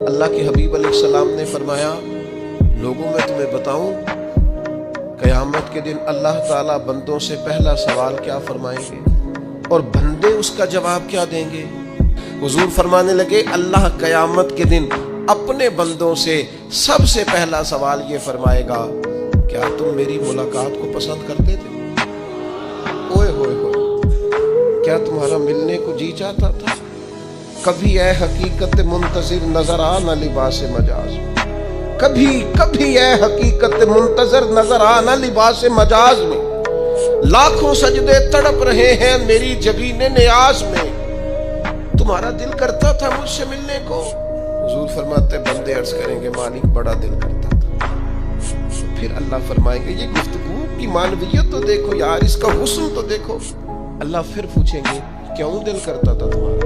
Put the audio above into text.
अल्लाह के हबीब अलैहिस्सलाम ने फरमाया, लोगों में तुम्हें बताऊं, क़यामत के दिन अल्लाह ताला बंदों से पहला सवाल क्या फरमाएंगे और बंदे उसका जवाब क्या देंगे। हुजूर फरमाने लगे, अल्लाह क़यामत के दिन अपने बंदों से सबसे पहला सवाल ये फरमाएगा, क्या तुम मेरी मुलाकात को पसंद करते थे? ओए होए होए, क्या तुम्हारा मिलने को जी चाहता था? कभी ऐ हकीकत मुंतज़िर नजर आ न लिबास मजाज, कभी कभी ऐ हकीकत मुंतज़िर नजर आ न लिबास मजाज में, लाखों सजदे तड़प रहे हैं मेरी जबीने नियाज में, तुम्हारा दिल करता था मुझसे मिलने को? हुजूर फरमाते, बंदे अर्ज करेंगे, मालिक बड़ा दिल करता था। फिर अल्लाह फरमाएंगे, ये गुफ्तगू की मानवियत तो देखो यार, इसका हुस्न तो देखो। अल्लाह फिर पूछेंगे, क्यों दिल करता था तुम्हारा?